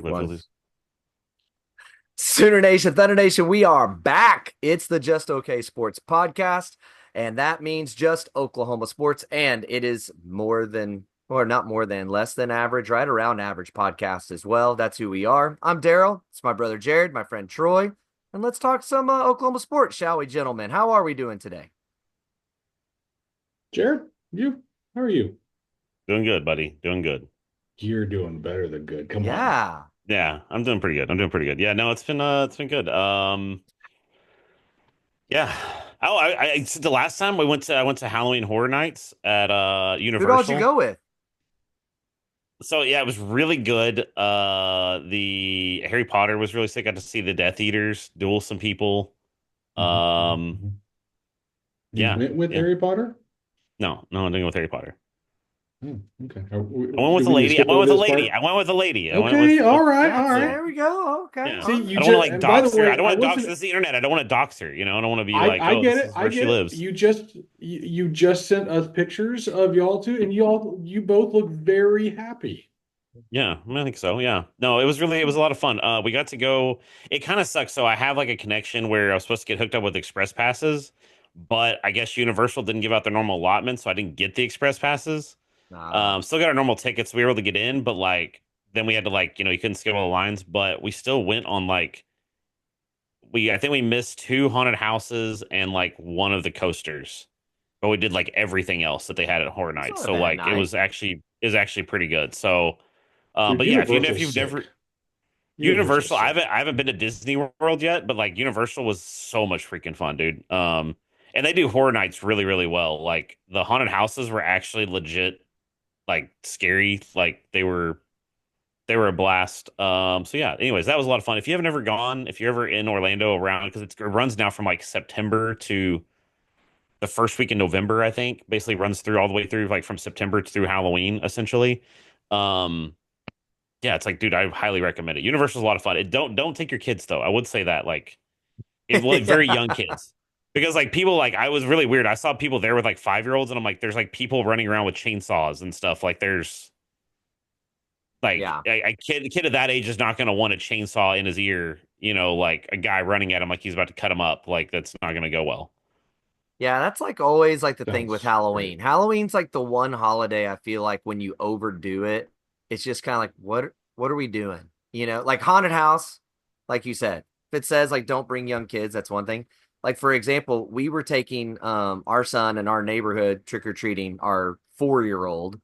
It Live to was. lose. Sooner Nation, Thunder Nation, we are back. It's the Just Okay Sports podcast, and that means just Oklahoma sports. And it is more than, or not more than, less than average, right around average podcast as well. That's who we are. I'm Daryl. It's my brother Jared, my friend Troy. And let's talk some Oklahoma sports, shall we, gentlemen? How are we doing today? Jared, how are you? Doing good, buddy. Doing good. You're doing better than good. Come on. Yeah. Yeah, I'm doing pretty good. I'm doing pretty good. Yeah, no, it's been good. Yeah. Oh, the last time I went to Halloween Horror Nights at Who did you Universal. go with? So yeah, it was really good. The Harry Potter was really sick. Got to see the Death Eaters duel some people. Um, You yeah, went with yeah. Harry Potter? No, I didn't go with Harry Potter. Oh, okay. I went with Do a we need to lady. I skip went over with a this lady. part? I went with a lady. I went Okay, all with right, all That's right. the there we go. Okay. yeah. See, All you I don't want to just, like and by the dox her. I way, don't I want to dox. wasn't, This is the internet. I don't want to dox her. You know, I don't want to be I, like, I oh, get this it, is I where she get it. lives. You just sent us pictures of y'all two, and you both look very happy. Yeah, I think so. Yeah. No, it was a lot of fun. We got to go. It kind of sucks. So I have like a connection where I was supposed to get hooked up with express passes, but I guess Universal didn't give out their normal allotment, so I didn't get the express passes. right. Still got our normal tickets. We were able to get in, but like then we had to like, you couldn't skip all the lines, but we still went on like I think we missed two haunted houses and like one of the coasters. But we did like everything else that they had at Horror It's Nights. not a So bad like night. it was actually pretty good. So Dude, but yeah, if Universal's you've sick. never Universal's Universal, sick. I haven't been to Disney World yet, but like Universal was so much freaking fun, dude. And they do Horror Nights really, really well. Like the haunted houses were actually legit, like scary. Like they were a blast. So yeah. Anyways, that was a lot of fun. If you haven't ever gone, if you're ever in Orlando around, because it runs now from like September to the first week in November, I think. Basically runs through all the way through like from September through Halloween, essentially. Um, yeah, it's like, dude, I highly recommend it. Universal's a lot of fun. Don't take your kids though. I would say that like like very young Yeah. kids. Because like people like I was really weird. I saw people there with like 5 year olds and I'm like, there's like people running around with chainsaws and stuff. Like there's like Yeah. a kid of that age is not gonna want a chainsaw in his ear, like a guy running at him like he's about to cut him up. Like that's not gonna go well. Yeah, that's like always like the thing with That's right. Halloween. Halloween's like the one holiday I feel like when you overdo it, it's just kind of like what are we doing? Like haunted house, like you said. If it says like don't bring young kids, that's one thing. Like for example, we were taking our son in our neighborhood trick or treating our 4-year old.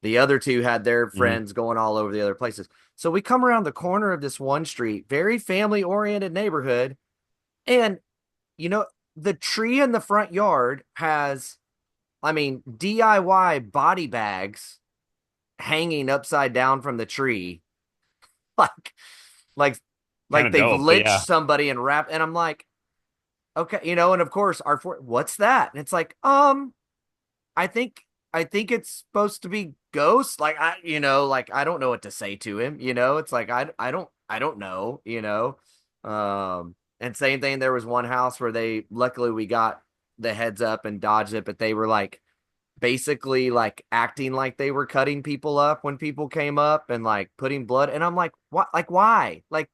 The other two had their Hmm. friends going all over the other places. So we come around the corner of this one street, very family oriented neighborhood, and you know, the tree in the front yard has, I mean, DIY body bags hanging upside down from the tree, like, like, Kind like of they've dope, but lynched yeah. somebody and wrapped. And I'm like, okay, and of course, what's that? And it's like, I think, I think it's supposed to be ghosts. Like like I don't know what to say to him. It's like I don't know. And same thing. There was one house where luckily we got the heads up and dodged it, but they were like basically like acting like they were cutting people up when people came up and like putting blood. And I'm like, what? Like why? Like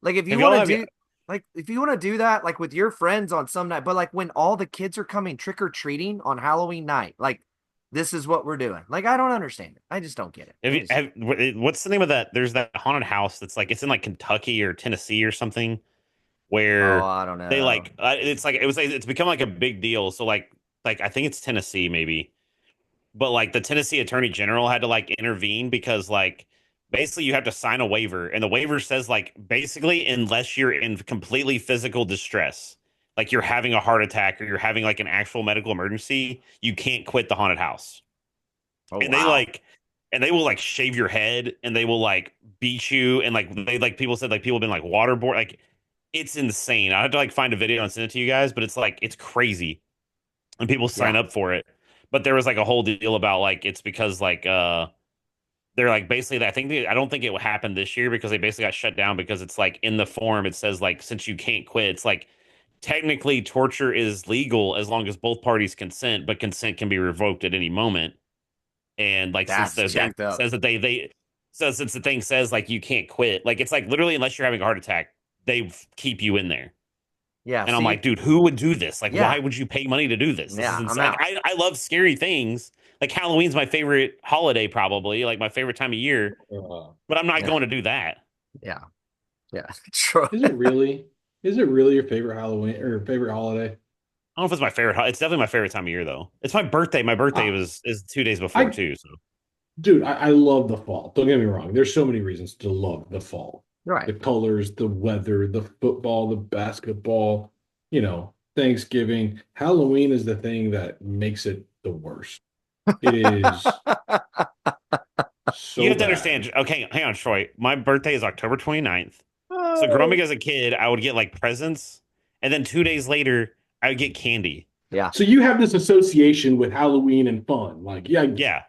if you Have want y'all to have do like if you want to do that like with your friends on some night, but like when all the kids are coming trick or treating on Halloween night, like this is what we're doing. Like I don't understand it. I just don't get it. have you what's the name of that? There's that haunted house that's like it's in like Kentucky or Tennessee or something Oh, where I don't they know. like it's like it's become like a big deal. So like I think it's Tennessee maybe, but like the Tennessee Attorney General had to like intervene because like basically you have to sign a waiver and the waiver says like basically unless you're in completely physical distress, like you're having a heart attack or you're having like an actual medical emergency, you can't quit the haunted house. Oh And they wow. like and they will like shave your head and they will like beat you and like they like people said like people have been like waterboard like it's insane. I have to like find a video and send it to you guys, but it's like it's crazy and people sign Yeah. up for it. But there was like a whole deal about like it's because like they're like basically I don't think it would happen this year because they basically got shut down because it's like in the form it says like since you can't quit, it's like technically torture is legal as long as both parties consent, but consent can be revoked at any moment. And like since That's the jacked up. says that they So since the thing says like you can't quit, like it's like literally unless you're having a heart attack, they keep you in there. Yeah, And I'm see, like, dude, who would do this? Like, yeah, why would you pay money to do this? This is yeah, I'm insane. Like, out. I love scary things. Like Halloween's my favorite holiday, probably like my favorite time of year. Uh, But I'm not Yeah, going to do that. yeah, yeah. True. is it really? Is it really your favorite Halloween or favorite holiday? I don't know if it's my favorite. It's definitely my favorite time of year, though. It's my birthday. My birthday Ah, was is 2 days before I too. So dude, I love the fall. Don't get me wrong. There's so many reasons to love the fall. Right. The colors, the weather, the football, the basketball, Thanksgiving. Halloween is the thing that makes it the worst. It is you so have to bad. understand. Okay, hang on, Troy. My birthday is October 29th. So growing Oh. up as a kid, I would get like presents, and then 2 days later, I would get candy. Yeah, So you have this association with Halloween and fun. Like, yeah, Yeah,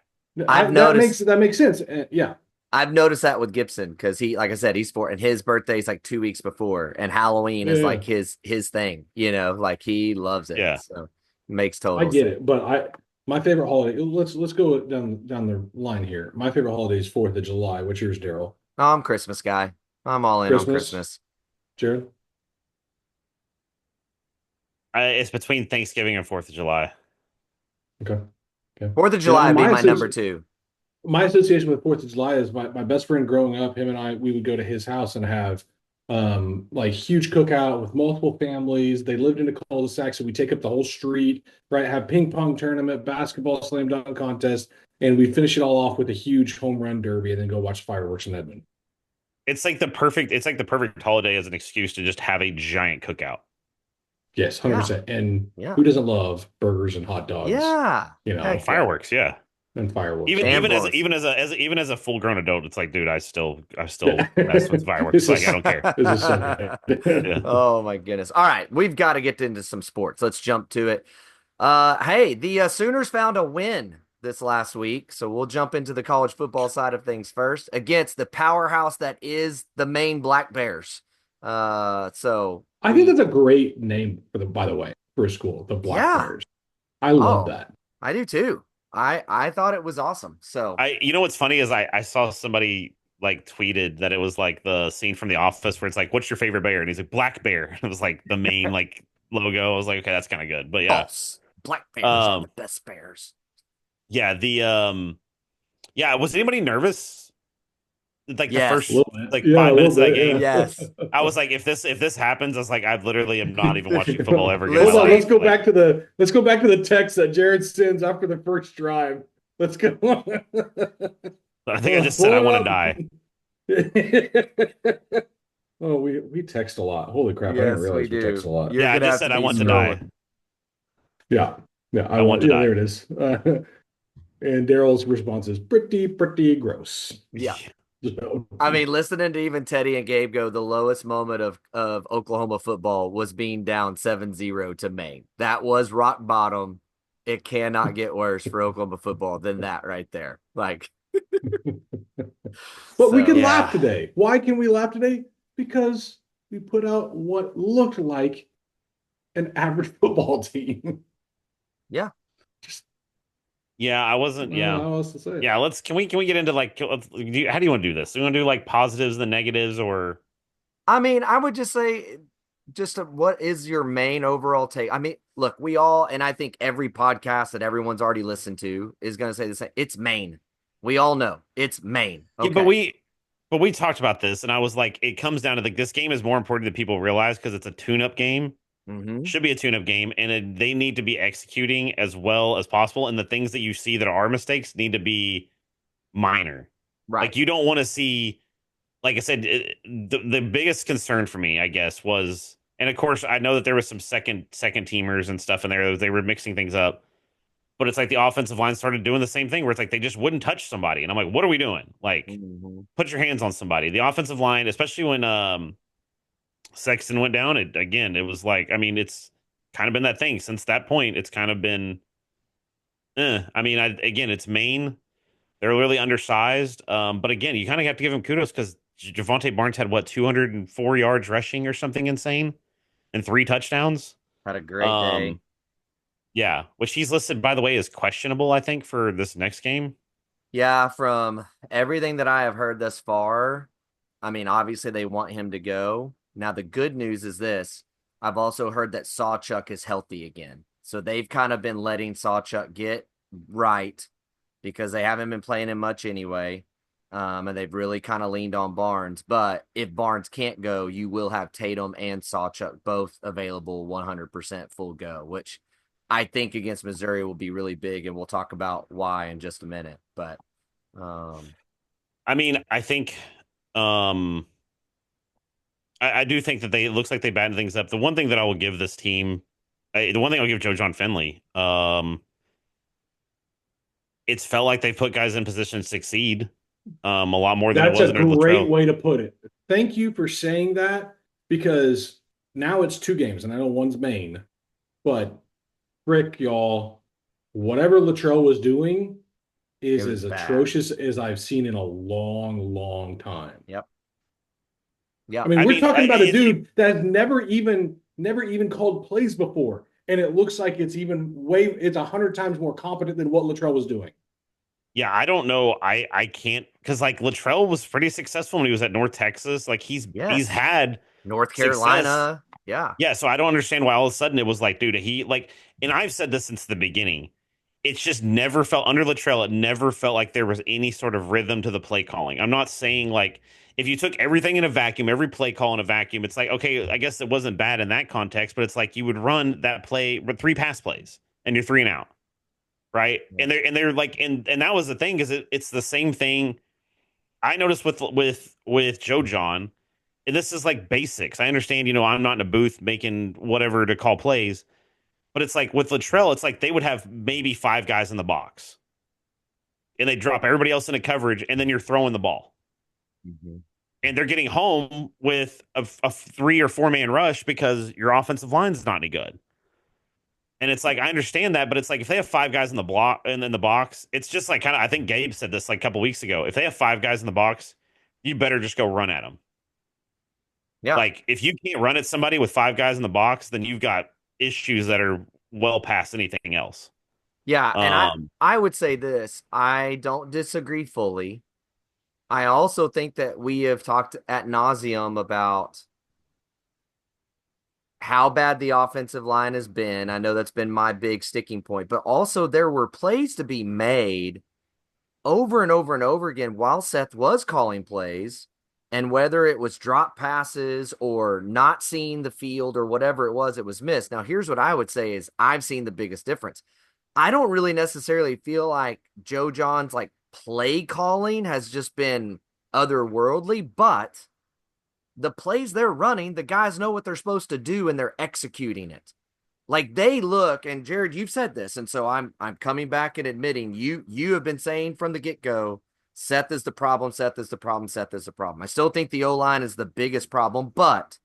I've that noticed. makes sense. Yeah. I've noticed that with Gibson because he, like I said, he's and his birthday's like 2 weeks before, and Halloween is Yeah. like his thing. Like he loves it. yeah. So makes I total get sense. it, but my favorite holiday. Let's go down the line here. My favorite holiday is Fourth of July. What's yours, Daryl? Oh, I'm Christmas guy. I'm all in on Christmas, Christmas. Jared. It's between Thanksgiving and Fourth of July. Okay, okay. Fourth of And July would be my number two. my association with Fourth of July is my best friend growing up. Him and I, we would go to his house and have like huge cookout with multiple families. They lived in a cul-de-sac, so we take up the whole street, right? Have ping pong tournament, basketball slam dunk contest, and we finish it all off with a huge home run derby, and then go watch fireworks in Edmond. It's like the perfect holiday as an excuse to just have a giant cookout. Yes, Yeah, 100%. And yeah, who doesn't love burgers and hot dogs, yeah. And Heck yeah. fireworks, yeah. and fireworks? Even And even as bullets. even as a as even as a full grown adult, it's like, dude, I Yeah. still mess with fireworks. This Like I is don't care. this is so good. Yeah. Oh my goodness. All right, we've got to get into some sports. Let's jump to it. Hey, the Sooners found a win this last week, so we'll jump into the college football side of things first against the powerhouse that is the Maine Black Bears. So I think we, that's a great name for by the way, for a school, the Black yeah. Bears. I love Oh, that. I do too. I thought it was awesome. So You know what's funny is I saw somebody like tweeted that it was like the scene from The Office where it's like, "What's your favorite bear?" And he's like, "Black bear." It was like the main like logo. I was like, okay, that's kind of good. But yeah, false. Black Bears are um, the best bears. yeah, yeah. Was anybody nervous? Like the A Yes. first little bit. like Yeah, a five little minutes of that bit. game, Yes. I was like, if this happens, I was like, I literally am not even watching football Yeah. ever again in my Hold on, Listen, life. Like, let's go back to the text that Jared sends after the first drive. Let's go. I think I just said Pull I it want to up. die. Oh, we text a lot. Holy crap, I didn't yes, we realize we text do. a lot. You're Yeah, I gonna just have to said I be want to die. scrolling. Yeah. Yeah, I want to yeah, there die. it is. And Daryl's response is pretty gross. Yeah. So, I mean, listening to even Teddy and Gabe go, the lowest moment of Oklahoma football was being down 7-0 to Maine. That was rock bottom. It cannot get worse for Oklahoma football than that right there. Like, but we so can laugh Yeah. today. Why can we laugh today? Because we put out what looked like an average football team. yeah. Just Yeah, I I wasn't. don't know Yeah, how else to say it. yeah. Let's can we get into like how do you want to do this? Do you want to do like positives and negatives or I mean, I would just say, what is your main overall take? I mean, look, we all, and I think every podcast that everyone's already listened to is going to say the same. It's Maine. We all know it's Maine. yeah? Okay. But we talked about this, and I was like, it comes down to like this game is more important than people realize because it's a tune-up game. Mm-hmm. Should be a tune-up game, and they need to be executing as well as possible. And the things that you see that are mistakes need to be minor. Right. Like you don't want to see, like I said, the biggest concern for me, I guess, was, and of course, I know that there was some second teamers and stuff in there. They were mixing things up, but it's like the offensive line started doing the same thing where it's like they just wouldn't touch somebody, and I'm like, what are we doing? Like, Mm-hmm. put your hands on somebody. The offensive line, especially when Sexton went down, it was like, I mean, it's kind of been that thing since that point. It's kind of been, I mean, again, it's Maine. They're really undersized. But again, you kind of have to give them kudos because Javante Barnes had what 204 yards rushing or something insane and 3 touchdowns. Had a great day. Um, yeah, which he's listed by the way as questionable, I think, for this next game. Yeah, from everything that I have heard thus far, I mean, obviously they want him to go. Now, the good news is this. I've also heard that Sawchuk is healthy again. So they've kind of been letting Sawchuk get right because they haven't been playing him much anyway. And they've really kind of leaned on Barnes. But if Barnes can't go, you will have Tatum and Sawchuk both available 100% full go, which I think against Missouri will be really big. And we'll talk about why in just a minute. But um, I mean, I think um I do think that it looks like they battened things up. The one thing that I will give this team, the one thing I'll give Joe John Finley, it's felt like they put guys in position to succeed, a lot more than it That's was a under great Latrell. way to put it. Thank you for saying that because now it's 2 games, and I know one's Maine, but frick, y'all, whatever Latrell was doing it is was as bad. atrocious as I've seen in a long, long time. Yep. I Yep. mean, I we're mean, talking about a dude that has never even called plays before, and it looks like it's 100 times more competent than what Latrell was doing. yeah, I don't know. I can't because like Latrell was pretty successful when he was at North Texas. Like he's Yes. had North success. Carolina. Yeah. Yeah, so I don't understand why all of a sudden it was like, dude, he like, and I've said this since the beginning. It's just never felt under Latrell. It never felt like there was any sort of rhythm to the play calling. I'm not saying like if you took everything in a vacuum, every play call in a vacuum, it's like okay, I guess it wasn't bad in that context, but it's like you would run that play with 3 pass plays and you're 3 and out, right? Yeah. And they're like, and that was the thing is it's the same thing I noticed with Joe John, and this is like basics. I understand, I'm not in a booth making whatever to call plays, but it's like with Latrell, it's like they would have maybe 5 guys in the box, and they drop everybody else into coverage, and then you're throwing the ball, Mhm. and they're getting home with a 3 or 4 man rush because your offensive line is not any good. And it's like I understand that, but it's like if they have 5 guys in the block and in the box, it's just like kind of. I think Gabe said this like a couple weeks ago. If they have 5 guys in the box, you better just go run at them. Yeah. Like if you can't run at somebody with 5 guys in the box, then you've got issues that are well past anything else. Yeah. And Um, I would say this. I don't disagree fully. I also think that we have talked at nauseum about how bad the offensive line has been. I know that's been my big sticking point, but also there were plays to be made over and over and over again while Seth was calling plays. And whether it was drop passes or not seeing the field or whatever it was missed. Now, here's what I would say is I've seen the biggest difference. I don't really necessarily feel like Joe John's like play calling has just been otherworldly, but the plays they're running, the guys know what they're supposed to do and they're executing it. Like they look, and Jared, you've said this, and so I'm coming back and admitting you have been saying from the get-go, Seth is the problem, Seth is the problem, Seth is the problem. I still think the O-line is the biggest problem, but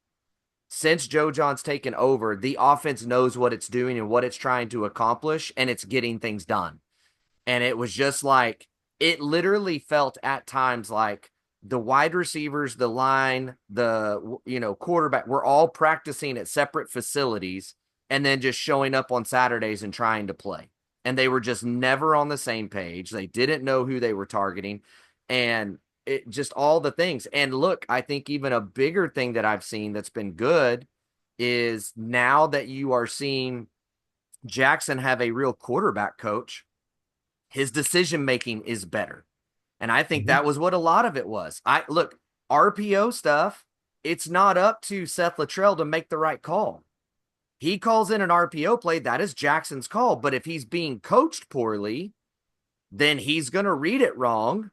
since Joe John's taken over, the offense knows what it's doing and what it's trying to accomplish, and it's getting things done. And it was just like, it literally felt at times like the wide receivers, the line, quarterback, we're all practicing at separate facilities and then just showing up on Saturdays and trying to play. And they were just never on the same page. They didn't know who they were targeting. And it just all the things. And look, I think even a bigger thing that I've seen that's been good is now that you are seeing Jackson have a real quarterback coach, his decision making is better. And I think Mhm. that was what a lot of it was. I look, RPO stuff, it's not up to Seth Luttrell to make the right call. He calls in an RPO play, that is Jackson's call. But if he's being coached poorly, then he's going to read it wrong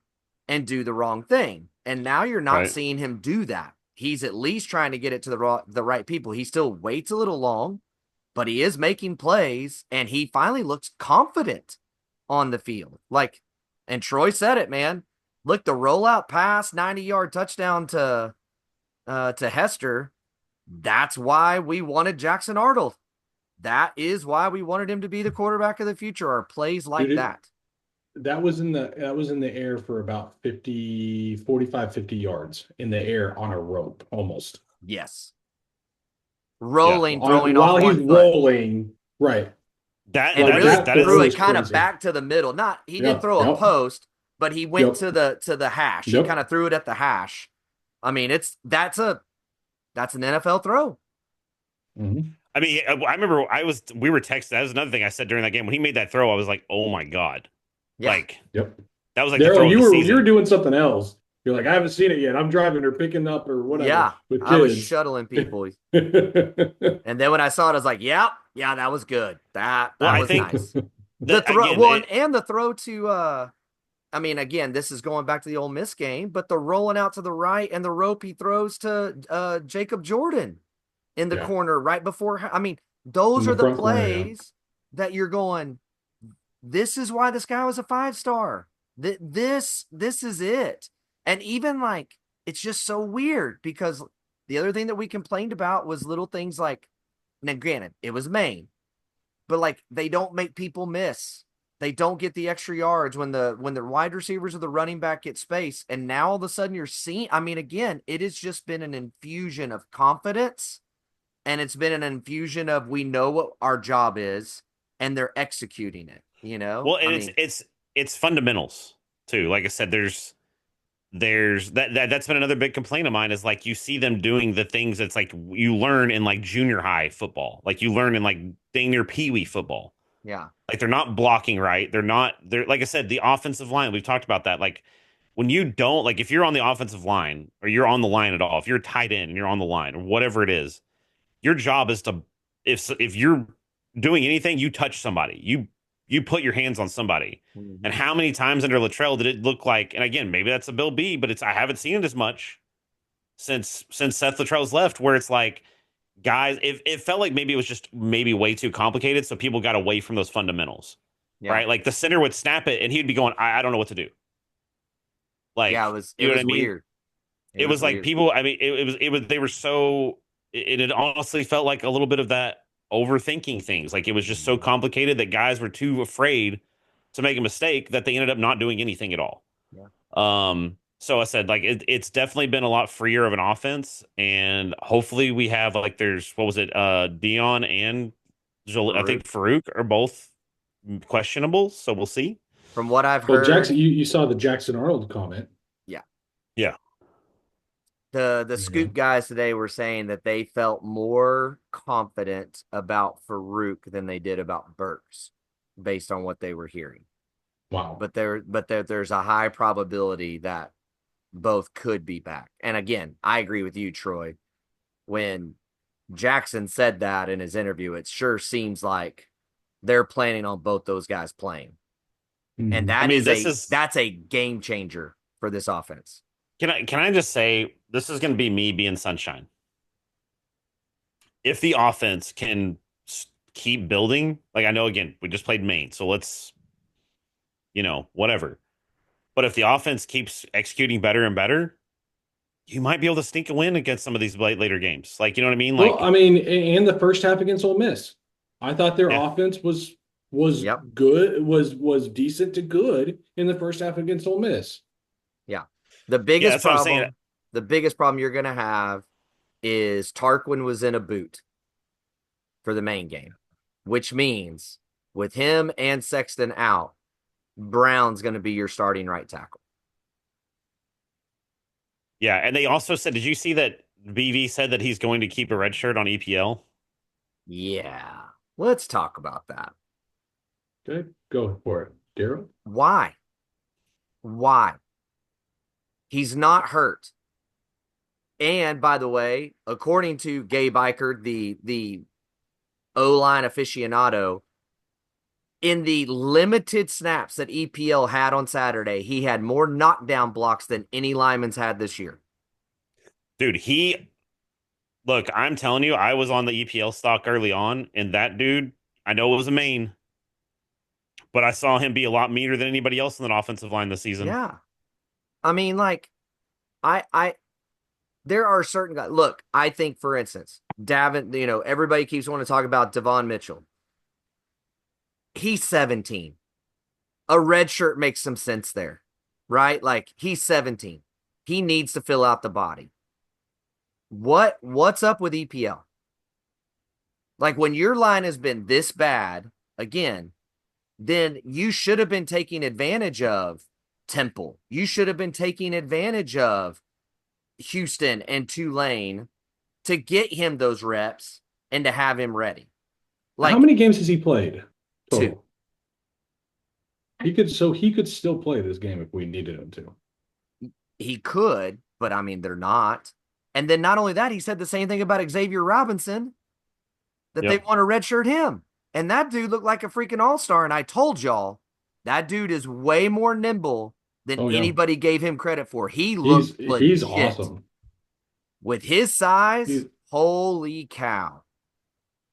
and do the wrong thing. And now you're not right. seeing him do that. He's at least trying to get it to the right people. He still waits a little long, but he is making plays and he finally looks confident on the field. Like, and Troy said it, man. Look, the rollout pass, 90-yard touchdown to Hester. That's why we wanted Jackson Arnold. That is why we wanted him to be the quarterback of the future. Are plays like Dude, that? that was in the air for about 50 yards in the air on a rope almost. Yes. Yeah. Rolling, throwing off While he's one foot. rolling, right. That And Like that is really that that throw threw is it was kind of crazy. back to the middle. Not he didn't Yep, throw a yep. post, but he went Yep. to the hash. He kind Yep. of threw it at the hash. I mean, that's an NFL throw. Mhm. I mean, I remember we were texting. That was another thing I said during that game when he made that throw. I was like, oh my god, Yeah. like Yep. that was like the Daryl, throw of the you were season. doing something else. You're like, I haven't seen it yet. I'm driving or picking up or whatever Yeah. with I was kids. shuttling people. And then when I saw it, I was like, yep, yeah, that was good. Well, That I was think nice. The that throw again, one and the throw to I mean, again, this is going back to the Ole Miss game, but the rolling out to the right and the rope he throws to Jacob Jordan in the Yeah. corner right before. I mean, In those the are the front corner, yeah. plays that you're going. This is why this guy was a 5-star. This is it. And even like it's just so weird because the other thing that we complained about was little things like, now granted, it was Maine, but like they don't make people miss. They don't get the extra yards when the wide receivers or the running back get space. And now all of a sudden you're seeing, I mean, again, it has just been an infusion of confidence and it's been an infusion of we know what our job is and they're executing it, you know? well, I and mean, it's fundamentals too. Like I said, there's that's been another big complaint of mine is like you see them doing the things that's like you learn in like junior high football, like you learn in like dang near pee wee football. yeah. Like they're not blocking right. They're like I said, the offensive line, we've talked about that. Like when you don't, like if you're on the offensive line or you're on the line at all, if you're tight end and you're on the line or whatever it is, your job is to if you're doing anything, you touch somebody. You put your hands on somebody. And Mm-hmm. how many times under Latrell did it look like, and again, maybe that's a Bill B, but it's I haven't seen it as much since Seth Latrell's left, where it's like guys, it felt like maybe it was just maybe way too complicated, so people got away from those fundamentals, Yeah. right? Like the center would snap it, and he'd be going, I don't know what to do. Yeah. Like, It you know what I was mean? weird. It It was was like weird. people. I mean, it was they were so. It honestly felt like a little bit of that overthinking things. Like it was just so Mm-hmm. complicated that guys were too afraid to make a mistake that they ended up not doing anything at all. Yeah. So I said like it's definitely been a lot freer of an offense, and hopefully we have like there's what was it Dion and I Farouk. think Farouk are both questionable, so we'll see. From what I've Well, Jackson, heard, you saw the Jackson Arnold comment, yeah. Yeah, The you scoop know. guys today were saying that they felt more confident about Farouk than they did about Burks based on what they were hearing. Wow. There's a high probability that both could be back. And again, I agree with you, Troy. When Jackson said that in his interview, it sure seems like they're planning on both those guys playing. And Mhm. I mean this is that's a game changer for this offense. can I just say this is going to be me being sunshine. If the offense can keep building, like I know again we just played Maine, so let's whatever. But if the offense keeps executing better and better, you might be able to sneak a win against some of these later games. Like, you know what I mean? Well, I Like, mean, and the first half against Ole Miss, I thought their yeah, offense was Yep. good, was decent to good in the first half against Ole Miss. Yeah. The yeah, biggest that's what I'm saying. problem, the biggest problem you're gonna have is Tarquin was in a boot for the main game, which means with him and Sexton out, Brown's going to be your starting right tackle. Yeah, and they also said, did you see that BV said that he's going to keep a red shirt on EPL? Yeah. Let's talk about that. Okay, go for it, Daryl. Why? Why? He's not hurt. And by the way, according to Gabe Eichert, the O-line aficionado, in the limited snaps that EPL had on Saturday, he had more knockdown blocks than any lineman's had this year. Dude, look, I'm telling you, I was on the EPL stock early on, and that dude, I know it was a main, but I saw him be a lot meaner than anybody else in that offensive line this season. Yeah. I mean, like, I there are certain guys. Look, I think, for instance, Davin, everybody keeps wanting to talk about Devon Mitchell. He's 17. A red shirt makes some sense there, right? Like, he's 17. He needs to fill out the body. What's up with EPL? Like, when your line has been this bad, again, then you should have been taking advantage of Temple. You should have been taking advantage of Houston and Tulane to get him those reps and to have him ready. How Like many games has he played two. total? He could still play this game if we needed him to. He could, but I mean, they're not. And then not only that, he said the same thing about Xavier Robinson that they Yep. want to redshirt him. And that dude looked like a freaking all-star. And I told y'all that dude is way more nimble than Oh yeah. anybody gave him credit for. He looked He's legit awesome. with his size. He's Holy cow.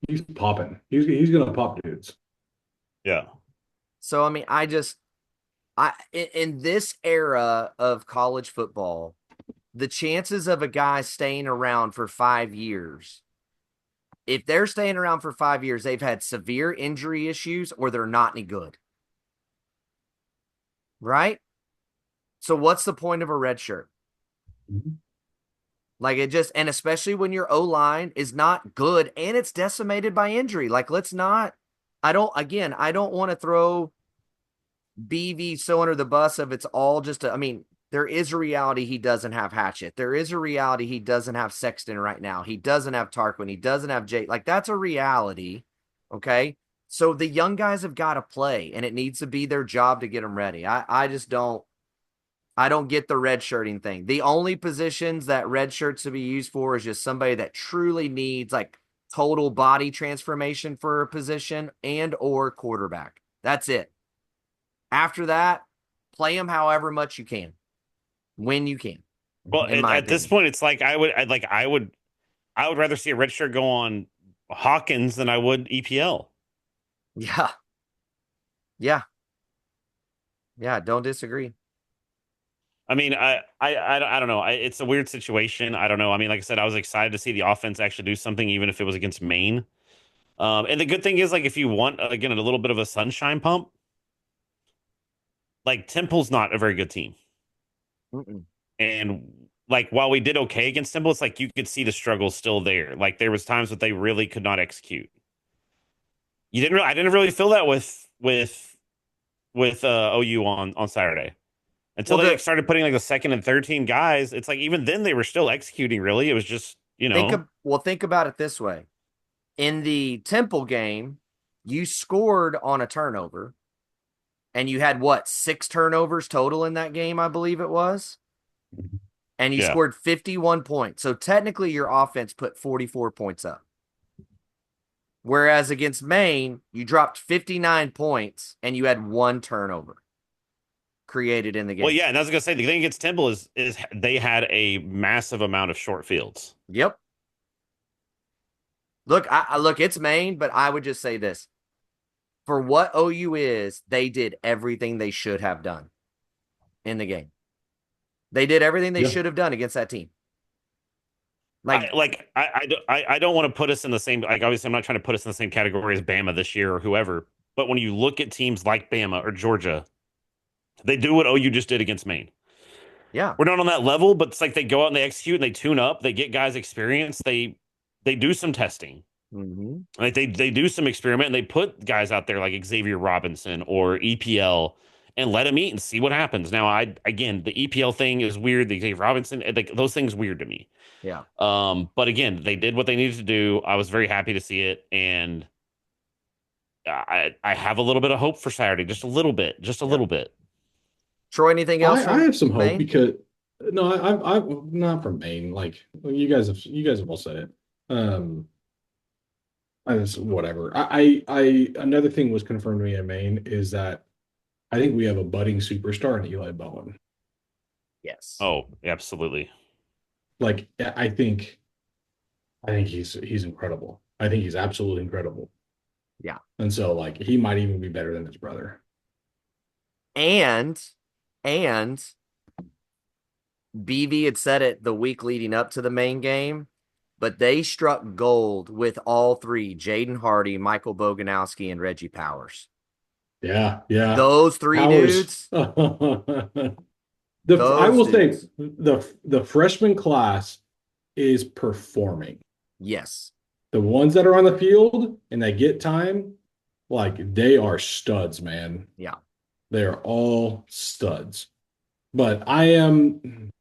he's popping. He's gonna pop dudes. Yeah. So I mean, in this era of college football, the chances of a guy staying around for 5 years, if they're staying around for 5 years, they've had severe injury issues or they're not any good. Right? So what's the point of a red shirt? Mhm. Like it just, and especially when your O line is not good and it's decimated by injury. Like, let's not, I don't want to throw BV so under the bus of it's all just, I mean, there is a reality he doesn't have Hatchet. There is a reality he doesn't have Sexton right now. He doesn't have Tarquin. He doesn't have Jay. Like, that's a reality. Okay. So the young guys have got to play and it needs to be their job to get them ready. I don't get the red shirting thing. The only positions that red shirts to be used for is just somebody that truly needs like total body transformation for a position and or quarterback. That's it. After that, play them however much you can, when you can, Well, in my at this opinion. point, it's like I would rather see a red shirt go on Hawkins than I would EPL. Yeah. Yeah. Yeah. Don't disagree. I mean, I don't know. It's a weird situation. I don't know. I mean, like I said, I was excited to see the offense actually do something, even if it was against Maine. And the good thing is, like, if you want again a little bit of a sunshine pump, like Temple's not a very good team, Mm-mm. and like while we did okay against Temple, it's like you could see the struggle still there. Like there was times that they really could not execute. I didn't really feel that with OU on Saturday. Until Well, they started putting like the second and third team guys, it's like even then they were still executing really. It was just, think about it this way. In the Temple game, you scored on a turnover and you had what, 6 turnovers total in that game, I believe it was. And you yeah. scored 51 points. So technically your offense put 44 points up. Whereas against Maine, you dropped 59 points and you had 1 turnover created in the Well, game. yeah, and I was gonna say the thing against Temple is they had a massive amount of short fields. Yep. Look, I look, it's Maine, but I would just say this. For what OU is, they did everything they should have done in the game. They did everything they Yeah. should have done against that team. I Like, like I don't want to put us in the same, like obviously I'm not trying to put us in the same category as Bama this year or whoever, but when you look at teams like Bama or Georgia, they do what OU just did against Maine. yeah. We're not on that level, but it's like they go out and they execute and they tune up, they get guys experience, they do some testing. Mm-hmm. Like they do some experiment and they put guys out there like Xavier Robinson or EPL and let them eat and see what happens. Now, again, the EPL thing is weird. The Xavier Robinson, like those things weird to me. Yeah. But again, they did what they needed to do. I was very happy to see it, and I have a little bit of hope for Saturday, just a little bit, just a Yeah. little bit. Troy, anything else I from have some hope Maine? because no, I'm not from Maine. Like you guys have all said it. I just whatever. Another thing was confirmed to me in Maine is that I think we have a budding superstar in Eli Bowen. Yes. Oh, absolutely. Like I think he's incredible. I think he's absolutely incredible. Yeah. And so like he might even be better than his brother. And and BV had said it the week leading up to the Maine game, but they struck gold with all three, Jaden Hardy, Michael Boganowski, and Reggie Powers. Yeah, yeah. Those three Powers. dudes, I those will say dudes. the freshman class is performing. Yes. The ones that are on the field and they get time, like they are studs, man. Yeah. They are all studs. But I'm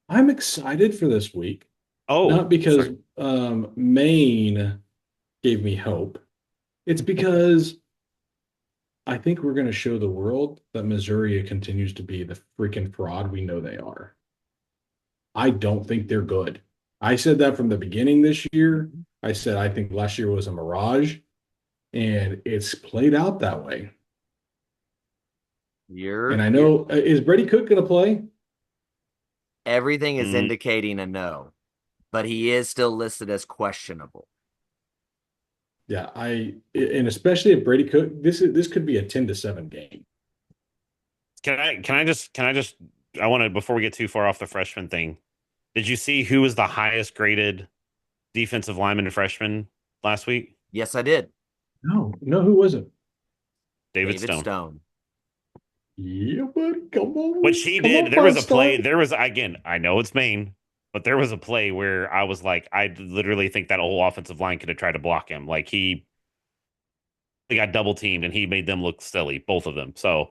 excited for this week, Oh, not because sorry. Maine gave me hope. It's because I think we're going to show the world that Missouri continues to be the freaking fraud we know they are. I don't think they're good. I said that from the beginning this year. I said I think last year was a mirage, and it's played out that way. And I You're know, is Brady Cook going to play? everything is Mm, indicating a no, but he is still listed as questionable. Yeah, and especially if Brady Cook, this could be a 10-7 game. can I just I want to before we get too far off the freshman thing. Did you see who was the highest graded defensive lineman and freshman last week? Yes, I did. No, no, who was it? David David Stone. Stone. Yeah, but Which he come did. on, There was five a play. star. There was again. I know it's Maine, but there was a play where I was like, I literally think that whole offensive line could have tried to block him. Like they got double teamed and he made them look silly, both of them. So,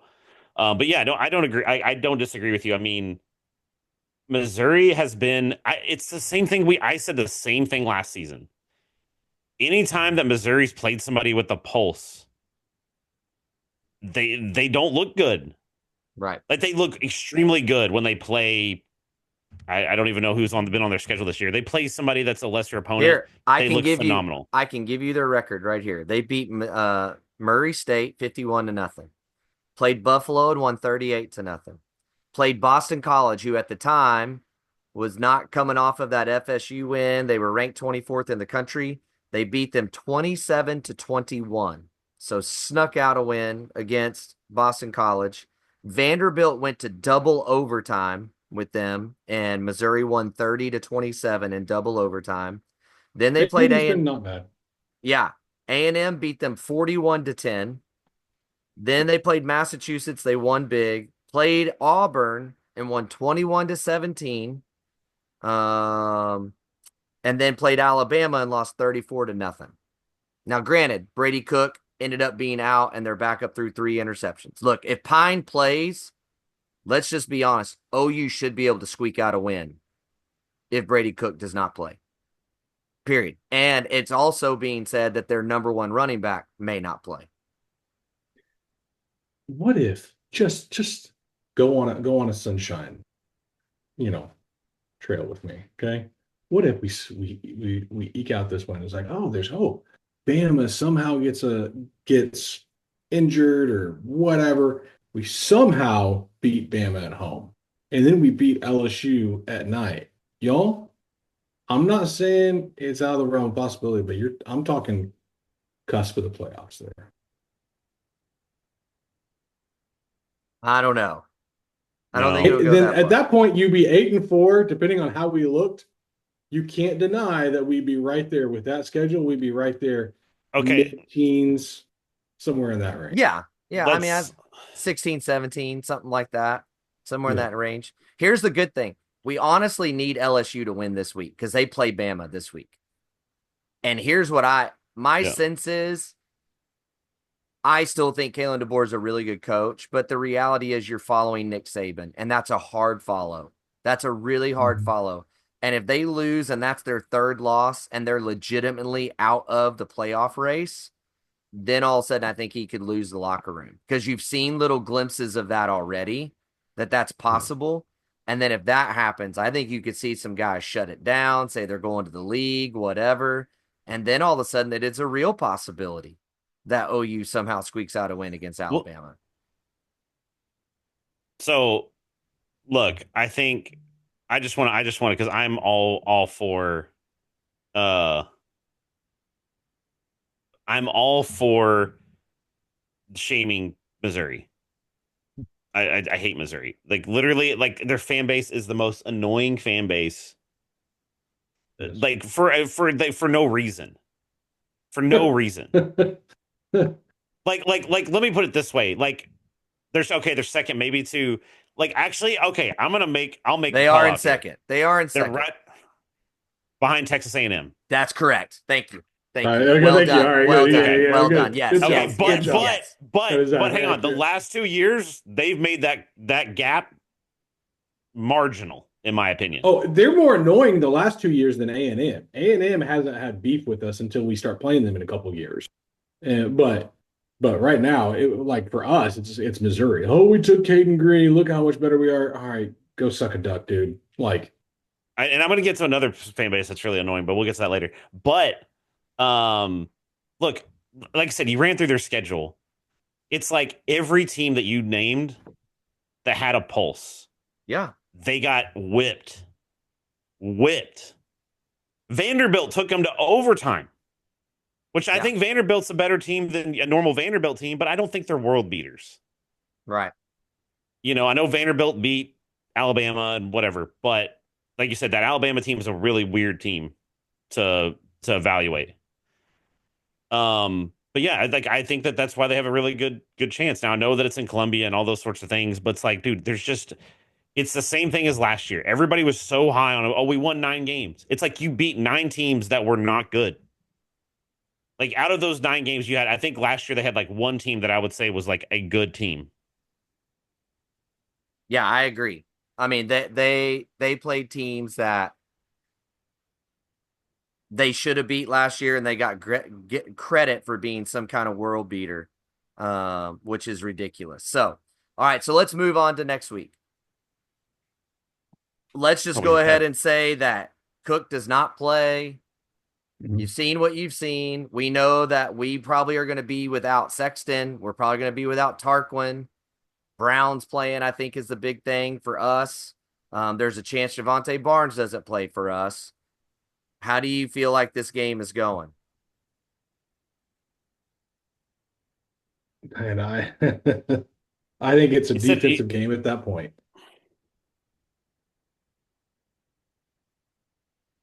but yeah, no, I don't agree. I don't disagree with you. I mean, Missouri has been. It's the same thing. I said the same thing last season. Anytime that Missouri's played somebody with a pulse, they don't look good. Right. Like they look extremely good when they play. I don't even know who's been on their schedule this year. They play somebody that's a lesser opponent. Here, I They can look give you phenomenal. I can give you their record right here. They beat Murray State 51-0. Played Buffalo and won 38-0. Played Boston College, who at the time was not coming off of that FSU win. They were ranked 24th in the country. They beat them 27-21. So snuck out a win against Boston College. Vanderbilt went to double overtime with them, and Missouri won 30-27 in double overtime. Then they played Vandy's A been and not bad. yeah, A&M beat them 41-10. Then they played Massachusetts. They won big. Played Auburn and won 21-17. Um, and then played Alabama and lost 34-0. Now, granted, Brady Cook ended up being out and they're back up through 3 interceptions. Look, if Pine plays, let's just be honest. OU should be able to squeak out a win if Brady Cook does not play. Period. And it's also being said that their number one running back may not play. What if just go on a sunshine, you know, trail with me, okay? What if we eke out this one? It's like, oh, there's hope. Bama somehow gets injured or whatever. We somehow beat Bama at home, and then we beat LSU at night. Y'all, I'm not saying it's out of the realm of possibility, but I'm talking cusp of the playoffs there. I don't know. I don't think No. it'll go Then that at far. that point, you'd be 8-4, depending on how we looked. You can't deny that we'd be right there with that schedule. We'd be right there, Okay. mid-teens, somewhere in that range. Yeah. Yeah. I mean, I Let's 16, 17, something like that, somewhere in Yeah. that range. Here's the good thing. We honestly need LSU to win this week because they play Bama this week. And here's what my yeah. sense is I still think Kalen DeBoer is a really good coach, but the reality is you're following Nick Saban, and that's a hard follow. That's a really hard Mhm. follow. And if they lose and that's their third loss and they're legitimately out of the playoff race, then all of a sudden I think he could lose the locker room because you've seen little glimpses of that already, that's Yeah. possible. And then if that happens, I think you could see some guys shut it down, say they're going to the league, whatever. And then all of a sudden it is a real possibility that OU somehow squeaks out a win against Well, Alabama. so look, I just want to because I'm all for uh I'm all for shaming Missouri. I hate Missouri. Like literally, like their fan base is the most annoying fan base. Yes. Like for no reason. For no reason. Like let me put it this way. Like there's second maybe to like actually okay, I'll make a They call are in out here. second. They are in They're second. right behind Texas A&M. That's correct. Thank you. All Thank right. you. Okay. Well Thank you. done. All right. Well Good. Yeah. done. Yeah. Well Good. done. Yes. Good Okay, job. Yes. Good Yes. job. Yes. That is but hang on. The accurate. last 2 years, they've made that gap marginal, in my opinion. Oh, they're more annoying the last 2 years than A&M. A&M hasn't had beef with us until we start playing them in a couple years. But right now, like for us, it's Missouri. Oh, we took Caden Green. Look how much better we are. All right, go suck a duck, dude. Like, And I'm going to get to another fan base that's really annoying, but we'll get to that later. But um, look, like I said, you ran through their schedule. It's like every team that you named that had a pulse, Yeah. they got whipped. Whipped. Vanderbilt took them to overtime, which I Yeah. think Vanderbilt's a better team than a normal Vanderbilt team, but I don't think they're world beaters. Right. I know Vanderbilt beat Alabama and whatever, but like you said, that Alabama team is a really weird team to evaluate. But yeah, I think that that's why they have a really good chance. Now I know that it's in Columbia and all those sorts of things, but it's like, dude, it's the same thing as last year. Everybody was so high on, oh, we won 9 games. It's like you beat 9 teams that were not good. Like out of those 9 games you had, I think last year they had like one team that I would say was like a good team. Yeah, I agree. I mean, they played teams that they should have beat last year, and they got get credit for being some kind of world beater, which is ridiculous. So, all right, so let's move on to next week. Let's just Oh go yeah. ahead and say that Cook does not play. Mhm. You've seen what you've seen. We know that we probably are going to be without Sexton. We're probably going to be without Tarquin. Brown's playing, I think, is the big thing for us. There's a chance Javante Barnes doesn't play for us. How do you feel like this game is going? and I, I think it's a It said defensive game at that point.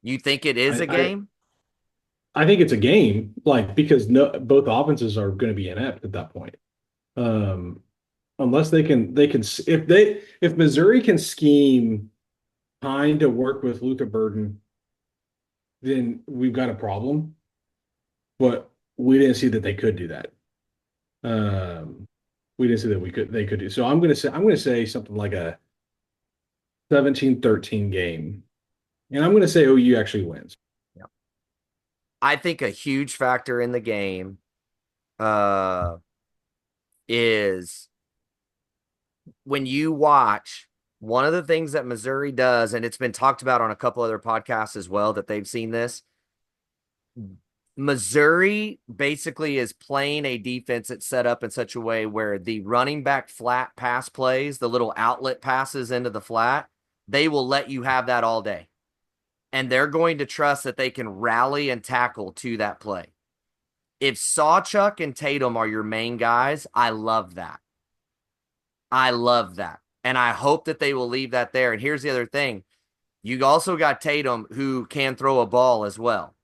You think it is I, a I, game? I think it's a game, like because no, both offenses are going to be inept at that point. Um, unless they can if Missouri can scheme kind to work with Luther Burden, then we've got a problem. But we didn't see that they could do that. Um, we didn't see that they could do. So I'm gonna say something like a 17-13 game. And I'm gonna say OU actually wins. Yeah. I think a huge factor in the game is when you watch one of the things that Missouri does, and it's been talked about on a couple other podcasts as well that they've seen this. Missouri basically is playing a defense that's set up in such a way where the running back flat pass plays, the little outlet passes into the flat, they will let you have that all day. And they're going to trust that they can rally and tackle to that play. If Sawchuk and Tatum are your main guys, I love that. I love that. And I hope that they will leave that there. And here's the other thing. You also got Tatum who can throw a ball as well.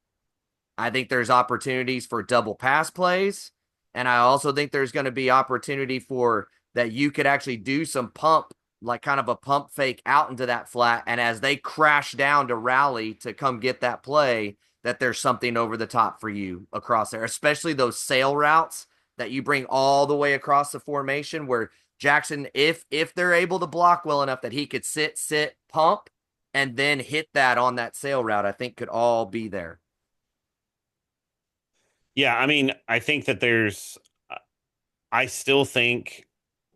I think there's opportunities for double pass plays. And I also think there's going to be opportunity for that you could actually do some pump, like kind of a pump fake out into that flat. And as they crash down to rally to come get that play, that there's something over the top for you across there, especially those sail routes that you bring all the way across the formation where Jackson, if they're able to block well enough that he could sit, pump, and then hit that on that sail route, I think could all be there. Yeah, I mean, I think that I still think,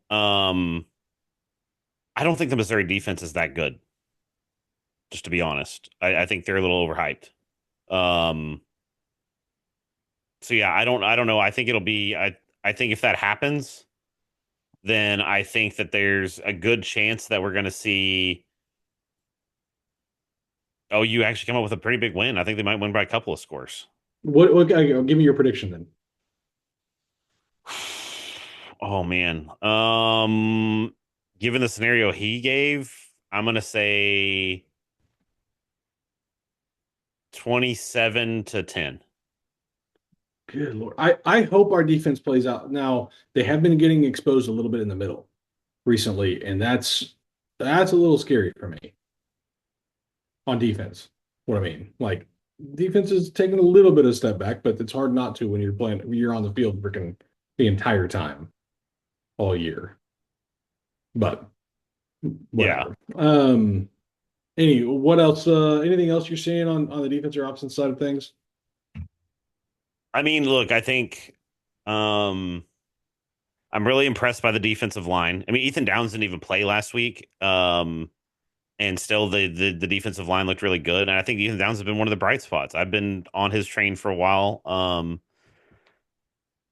um, I don't think the Missouri defense is that good, just to be honest. I think they're a little overhyped. Um, so yeah, I don't know. I think I think if that happens, then I think that there's a good chance that we're going to see. Oh, you actually come up with a pretty big win. I think they might win by a couple of scores. What give me your prediction then? Oh man. Given the scenario he gave, I'm gonna say 27-10. Good Lord. I hope our defense plays out. Now, they have been getting exposed a little bit in the middle recently, and that's a little scary for me on defense. What I mean, like defense is taking a little bit of step back, but it's hard not to when you're on the field freaking the entire time all year. But Yeah. whatever. What else? Anything else you're seeing on the defense or opposite side of things? I mean, look, I think um I'm really impressed by the defensive line. I mean, Ethan Downs didn't even play last week. And still the defensive line looked really good. And I think Ethan Downs has been one of the bright spots. I've been on his train for a while.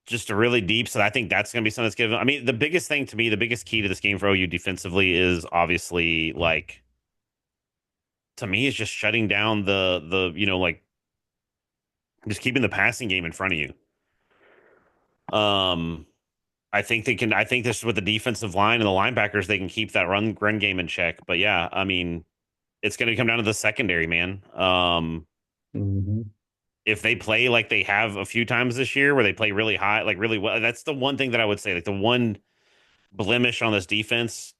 Just a really deep. So I think that's going to be something that's given. I mean, the biggest thing to me, the biggest key to this game for OU defensively is obviously like to me is just shutting down like just keeping the passing game in front of you. Um, I think they can. I think this is with the defensive line and the linebackers, they can keep that run game in check. But yeah, I mean, it's going to come down to the secondary, man. Hmm. If they play like they have a few times this year, where they play really high, like really well, that's the one thing that I would say. Like the one blemish on this defense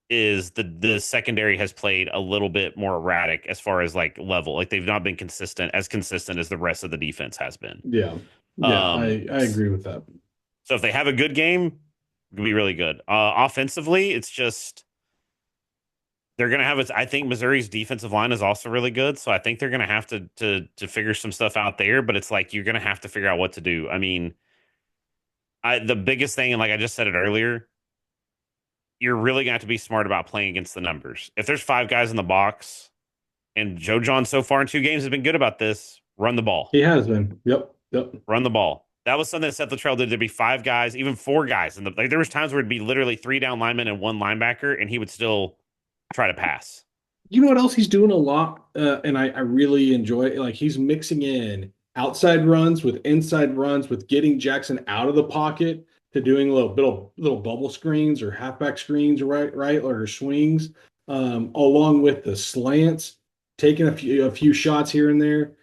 is the secondary has played a little bit more erratic as far as like level. Like they've not been consistent as the rest of the defense has been. Yeah, yeah, Um, I agree with that. so if they have a good game, it'll be really good. Offensively, it's just they're gonna have it. I think Missouri's defensive line is also really good, so I think they're gonna have to figure some stuff out there. But it's like you're gonna have to figure out what to do. I mean, the biggest thing, and like I just said it earlier, you're really gonna have to be smart about playing against the numbers. If there's five guys in the box, and Joe John so far in two games has been good about this, run the ball, He has been. Yep, yep. run the ball. That was something that Seth Luttrell did. There'd be five guys, even four guys, and like there was times where it'd be literally three down linemen and one linebacker, and he would still try to pass. You know what else he's doing a lot, and I really enjoy it. Like he's mixing in outside runs with inside runs with getting Jackson out of the pocket to doing little bubble screens or halfback screens, right, or swings, along with the slants, taking a few shots here and there.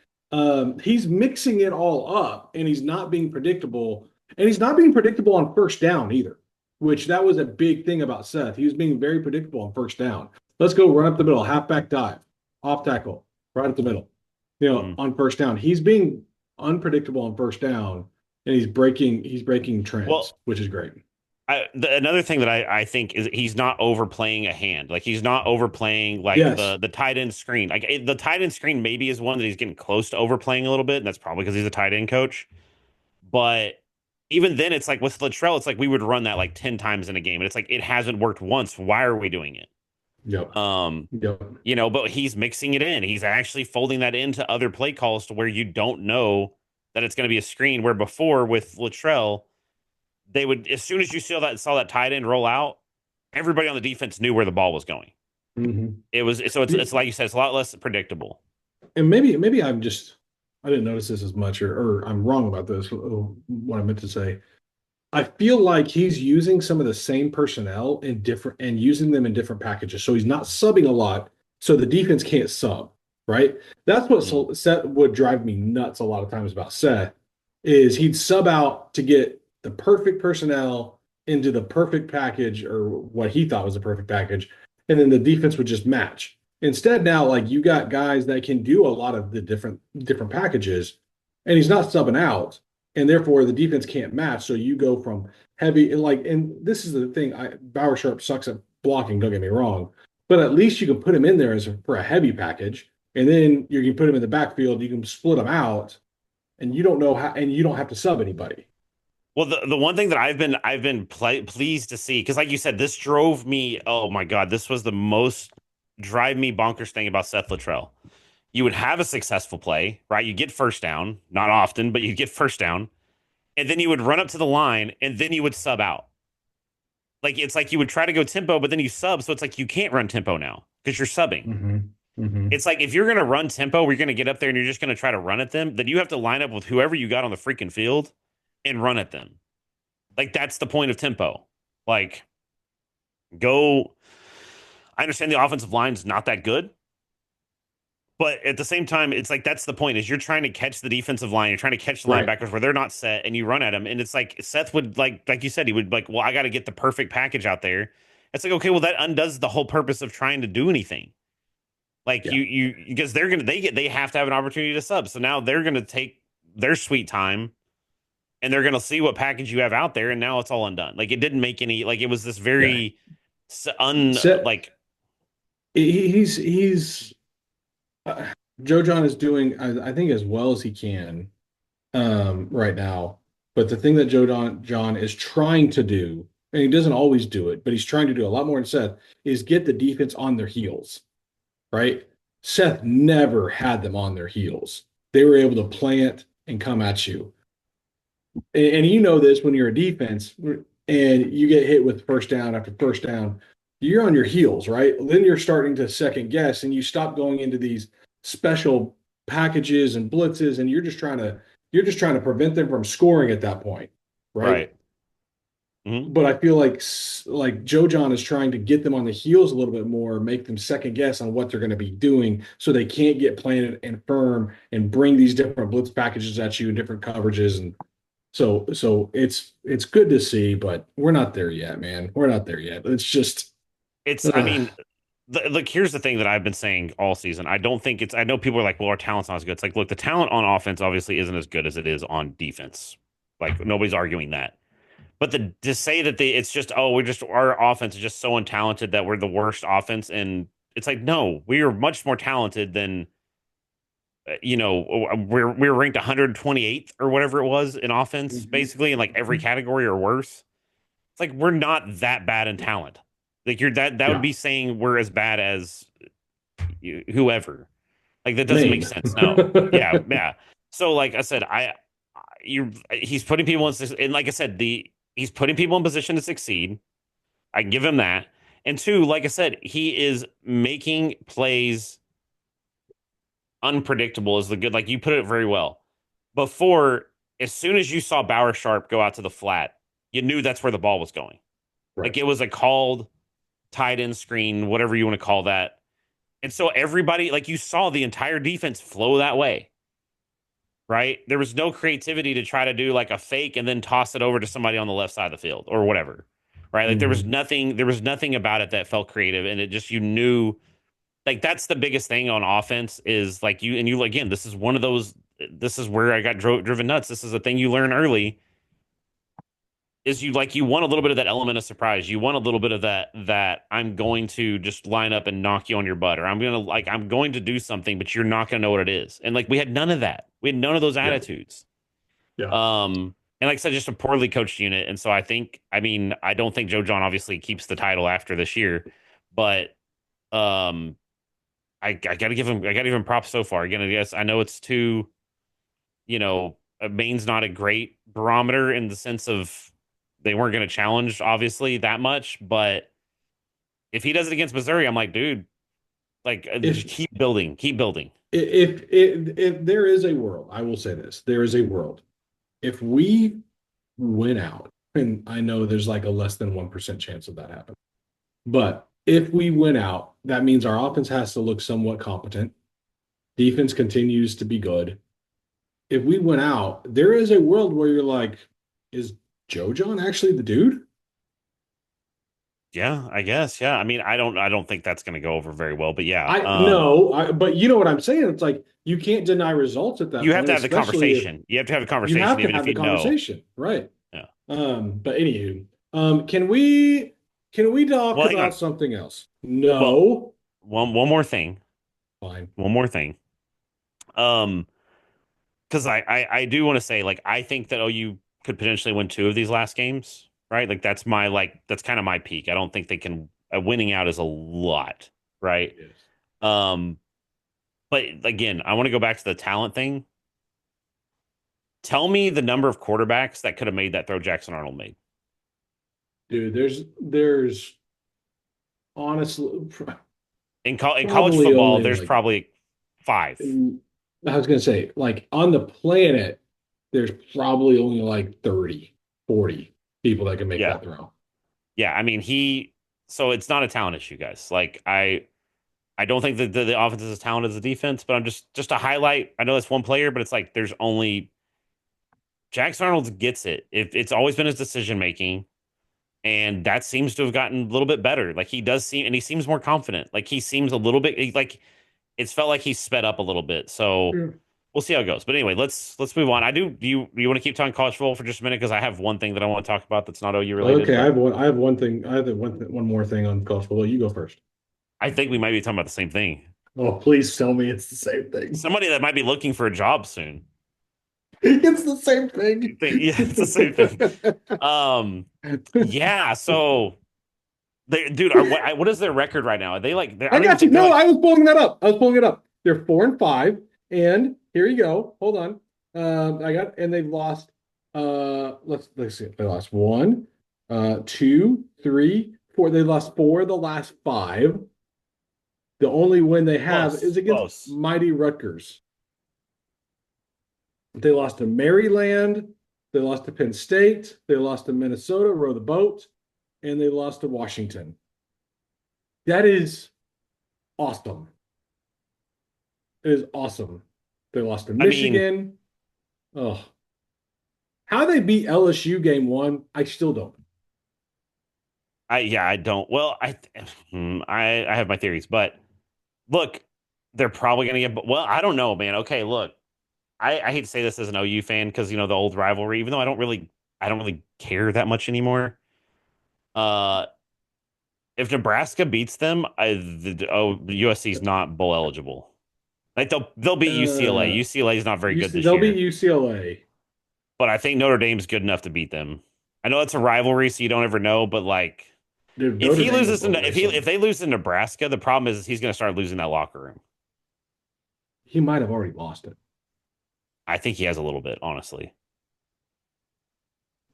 He's mixing it all up, and he's not being predictable, and he's not being predictable on first down either, which that was a big thing about Seth. He was being very predictable on first down. Let's go run up the middle, halfback dive, off tackle, right up the middle. Mm. On first down, he's being unpredictable on first down, and he's breaking trends, Well, which is great. another thing that I think is he's not overplaying a hand. Like he's not overplaying like Yes. the tight end screen. Like the tight end screen maybe is one that he's getting close to overplaying a little bit, and that's probably because he's a tight end coach. But even then, it's like with Latrell, it's like we would run that like 10 times in a game, and it's like it hasn't worked once. Why are we doing it? Yep. Um, Yep. but he's mixing it in. He's actually folding that into other play calls to where you don't know that it's going to be a screen. Where before with Latrell, they would as soon as you saw that tight end roll out, everybody on the defense knew where the ball was going. Hmm. It was so it's like you said, it's a lot less predictable. And maybe I didn't notice this as much, or I'm wrong about this. What I meant to say. I feel like he's using some of the same personnel in different and using them in different packages. So he's not subbing a lot, so the defense can't sub, right? That's what Mm. Seth would drive me nuts a lot of times about Seth is he'd sub out to get the perfect personnel into the perfect package or what he thought was a perfect package, and then the defense would just match. Instead, now like you got guys that can do a lot of the different packages, and he's not subbing out and therefore the defense can't match. So you go from heavy and this is the thing. Bauer Sharp sucks at blocking. Don't get me wrong, but at least you can put him in there for a heavy package, and then you can put him in the backfield. You can split them out, and you don't know how, and you don't have to sub anybody. Well, the one thing that I've been pleased to see because, like you said, this drove me. Oh my God, this was the most drive me bonkers thing about Seth Luttrell. You would have a successful play, right? You get first down, not often, but you get first down, and then you would run up to the line, and then you would sub out. Like it's like you would try to go tempo, but then you sub, so it's like you can't run tempo now because you're subbing. Mm-hmm. Mm-hmm. It's like if you're gonna run tempo, we're gonna get up there and you're just gonna try to run at them, then you have to line up with whoever you got on the freaking field and run at them. Like that's the point of tempo. Like go. I understand the offensive line's not that good, but at the same time, it's like that's the point is you're trying to catch the defensive line, you're trying to catch the Right. linebackers where they're not set, and you run at them. And it's like Seth would like you said, he would like, well, I got to get the perfect package out there. It's like okay, well that undoes the whole purpose of trying to do anything. Like Yeah. you because they have to have an opportunity to sub. So now they're gonna take their sweet time and they're gonna see what package you have out there, and now it's all undone. Like it didn't make any like it was this Yeah. very Set, like he's uh, Joe John is doing, I think, as well as he can right now. But the thing that John is trying to do, and he doesn't always do it, but he's trying to do a lot more than Seth, is get the defense on their heels, right? Seth never had them on their heels. They were able to plant and come at you. And you know this when you're a defense and you get hit with first down after first down, you're on your heels, right? Then you're starting to second guess and you stop going into these special packages and blitzes and you're just trying to prevent them from scoring at that point, right? right. Mhm. But I feel like Joe John is trying to get them on the heels a little bit more, make them second guess on what they're going to be doing so they can't get planted and firm and bring these different blitz packages at you in different coverages. And so it's good to see, but we're not there yet, man. We're not there yet. It's just I uh, mean, look, here's the thing that I've been saying all season. I don't think it's, I know people are like, well, our talent's not as good. It's like, look, the talent on offense obviously isn't as good as it is on defense. Like, nobody's arguing that. But to say that it's just, oh, our offense is just so untalented that we're the worst offense. And it's like, no, we are much more talented than, we're ranked 128th or whatever it was in offense, mhm. basically in like every category or worse. It's like we're not that bad in talent. Like that would Yeah, be saying we're as bad as whoever. Like that doesn't make Maine. sense. No. Yeah, yeah. So like I said, he's putting people and like I said, he's putting people in position to succeed. I give him that. And two, like I said, he is making plays unpredictable is the good. Like you put it very well. Before, as soon as you saw Bauer Sharp go out to the flat, you knew that's where the ball was going. Like Right. it was a called tight end screen, whatever you want to call that. And so everybody, like you saw the entire defense flow that way, right? There was no creativity to try to do like a fake and then toss it over to somebody on the left side of the field or whatever, right? Like Mhm. there was nothing about it that felt creative. And it just, you knew, like that's the biggest thing on offense is like you again, this is one of those, this is where I got driven nuts. This is a thing you learn early is you want a little bit of that element of surprise. You want a little bit of that I'm going to just line up and knock you on your butt, or I'm going to do something, but you're not gonna know what it is. And like we had none of that. We had none of those Yeah. attitudes. Yeah. And like I said, just a poorly coached unit. And so I mean, I don't think Joe John obviously keeps the title after this year, but um I gotta give him props so far. Again, I guess I know it's too, Maine's not a great barometer in the sense of they weren't going to challenge obviously that much, but if he does it against Missouri, I'm like, dude, like If just keep building, keep building. if there is a world, I will say this, there is a world. If we win out, and I know there's like a less than 1% chance of that happening, but if we win out, that means our offense has to look somewhat competent. Defense continues to be good. If we win out, there is a world where you're like, is Joe John actually the dude? Yeah, I guess. Yeah, I mean, I don't think that's going to go over very well, but yeah, I no, but you know what I'm saying? It's like you can't deny results at that you have point, to have the especially if conversation. You have to have a you conversation, have to even have if the you know. conversation, right? Yeah. But anywho, can we talk Well, hang about on. something else? Well, No. one more thing. Fine. One more thing. Um, because I do want to say like I think that OU could potentially win two of these last games, right? That's kind of my peak. I don't think they can winning out is a lot, right? Yes. Um, but again, I want to go back to the talent thing. Tell me the number of quarterbacks that could have made that throw Jackson Arnold made Dude, there's honestly in college probably football. only There's like probably five. I was gonna say, like on the planet, there's probably only like 30, 40 people that can make Yeah, that throw. yeah. I mean so it's not a talent issue, guys. Like I don't think that the offense is as talented as the defense, but I'm just a highlight. I know that's one player, but it's like there's only Jackson Arnold gets it. It's always been his decision making, and that seems to have gotten a little bit better. Like he does seem, and he seems more confident. Like he seems a little bit like it's felt like he's sped up a little bit. So Yeah. we'll see how it goes. But anyway, let's move on. I do. Do you want to keep talking college football for just a minute? Because I have one thing that I want to talk about that's not OU related, Okay, I but have one. I have one thing. I have one more thing on college football. You go first. I think we might be talking about the same thing. Oh, please tell me it's the same thing. Somebody that might be looking for a job soon. It's the same thing. Yeah, it's the same thing. Um, yeah. So, dude, what is their record right now? Are they like? I I don't even got you. think they're No, like. I was pulling that up. I was pulling it up. They're 4-5, and here you go. Hold on. And they've lost. Let's see. They lost one, two, three, four. They lost four of the last five. The only win they have is Close, against close. mighty Rutgers. They lost to Maryland. They lost to Penn State. They lost to Minnesota, row the boat, and they lost to Washington. That is awesome. It is awesome. They lost to I mean, Michigan. Oh, how they beat LSU game one, I still don't. I don't. Well, I have my theories, but look, they're probably gonna get. Well, I don't know, man. Okay, look, I hate to say this as an OU fan because the old rivalry. Even though I don't really care that much anymore. Uh, if Nebraska beats them, USC is not bowl eligible. Like they'll beat UCLA. Uh, UCLA is not very good this they'll beat year, UCLA. but I think Notre Dame's good enough to beat them. I know it's a rivalry, so you don't ever know, but like Dude, if Notre he Dame will loses boat to race if them. they lose to Nebraska, the problem is he's going to start losing that locker room. He might have already lost it. I think he has a little bit, honestly.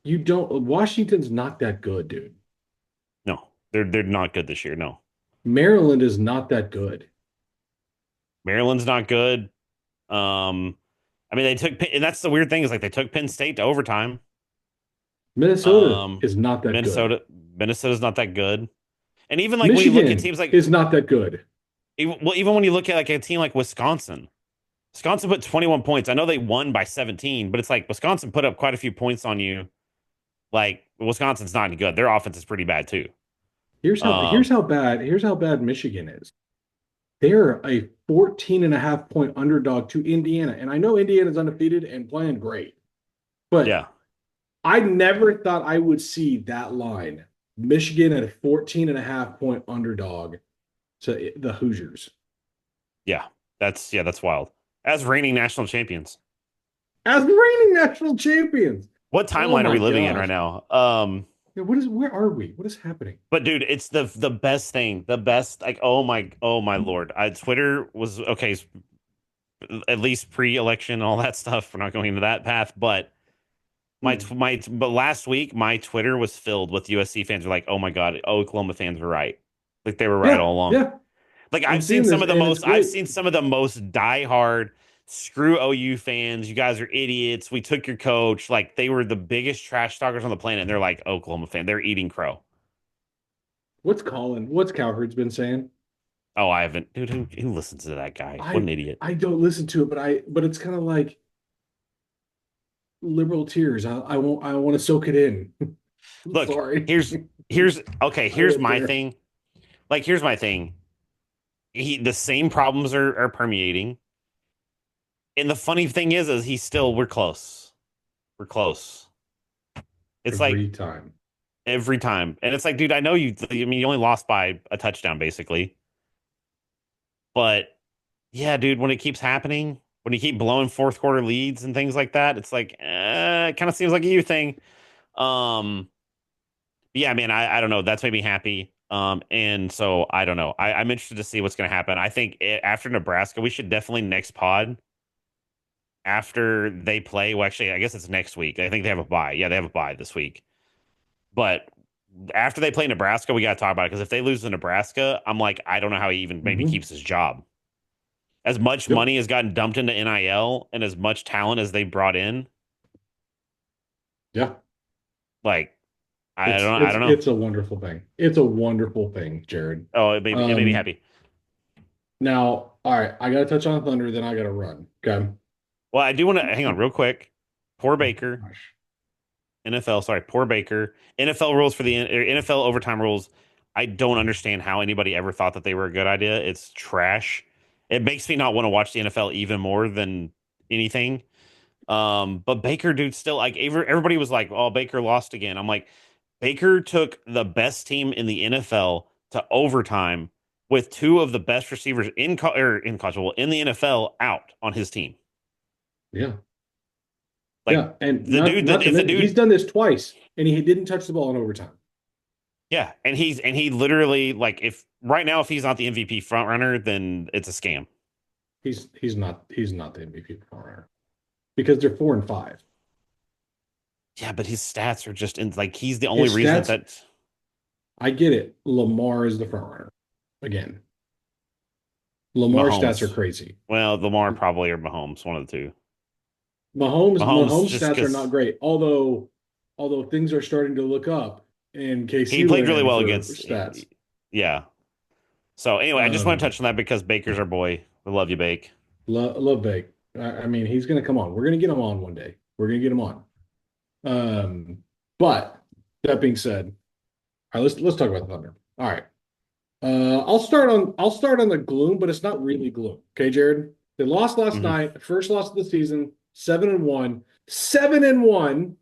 You don't. Washington's not that good, dude. No, they're not good this year. No, Maryland is not that good. Maryland's not good. Um, I mean, and that's the weird thing is like they took Penn State to overtime. Minnesota Um, is not that good. Minnesota's not that good. And even like when you look at Michigan teams like is not that good. even when you look at like a team like Wisconsin, Wisconsin put 21 points. I know they won by 17, but it's like Wisconsin put up quite a few points on you. Like Wisconsin's not good. Their offense is pretty bad too. Here's Um, how bad Michigan is. They're a 14 and a half point underdog to Indiana. And I know Indiana's undefeated and playing great, but yeah, I never thought I would see that line. Michigan at a 14 and a half point underdog to the Hoosiers yeah, that's wild. As reigning national champions, as the reigning national champions. what Oh timeline are my we living in right gosh. now? Yeah, where are we? What is happening? But dude, it's the best thing, the best. Like, oh my lord, Twitter was okay, at least pre-election and all that stuff. We're not going into that path, but but last week my Twitter was filled with USC fans who were like, oh my god, Oklahoma fans were right, like they were right Yeah, all along. yeah. Like I'm seeing this and it's I've great. seen some of the most diehard screw OU fans. You guys are idiots. We took your coach. Like they were the biggest trash talkers on the planet. And they're like Oklahoma fan. They're eating crow. What's Cowherd's been saying? Oh, I haven't, dude. Who listens to that guy? What I an idiot. I don't listen to it, but it's kind of like liberal tears. I want to soak it in. I'm Look, sorry. I Here's went my there. thing. Like, here's my thing. The same problems are permeating. And the funny thing is we're close. We're close. It's like Every time. every time. And it's like, dude, I know I mean, you only lost by a touchdown, basically. But yeah, dude, when it keeps happening, when you keep blowing fourth quarter leads and things like that, it's like, it kind of seems like a you thing. Um, yeah, man, I don't know. That's made me happy. And so I don't know. I'm interested to see what's going to happen. I think after Nebraska, we should definitely next pod after they play. Well, actually, I guess it's next week. I think they have a bye. Yeah, they have a bye this week. But after they play Nebraska, we got to talk about it because if they lose to Nebraska, I'm like, I don't know how he even maybe Hmm. keeps his job. As much Yep. money has gotten dumped into NIL and as much talent as they brought in, Yeah. like It's I it's don't know. it's a wonderful thing. It's a wonderful thing, Jared. Oh, it made me Um, happy. Now, all right, I gotta touch on Thunder, then I gotta run. Okay. Well, I do want to hang on real quick. Poor Oh Baker, gosh. NFL. Sorry, poor Baker. NFL rules for the NFL overtime rules. I don't understand how anybody ever thought that they were a good idea. It's trash. It makes me not want to watch the NFL even more than anything. But Baker, dude, still like everybody was like, "Oh, Baker lost again." I'm like, Baker took the best team in the NFL to overtime with two of the best receivers in college, well, in the NFL out on his team. Yeah. Like Yeah. And the dude that not to if the mention, he's dude, done this twice and he didn't touch the ball in overtime. yeah, and he literally like if right now if he's not the MVP front runner, then it's a scam. He's not the MVP runner because they're 4-5. Yeah, but his stats are just in like he's the only His reason stats, that I get it. Lamar is the front runner. Again, Lamar's stats are Mahomes. crazy. Well, Lamar probably or Mahomes, one of the two. Mahomes Mahomes just stats are not because great. Although things are starting to look up in he KC played really land well for against, stats. yeah. So anyway, I just want to Um, touch on that because Baker's our boy. We love you, Bake. love Bake. I mean, he's going to come on. We're going to get him on one day. We're going to get him on. But that being said, all right, let's talk about the Thunder. All right. I'll start on the gloom, but it's not really gloom. Okay, Jared. They lost last Mhm. night, first loss of the season, 7-1. 7-1.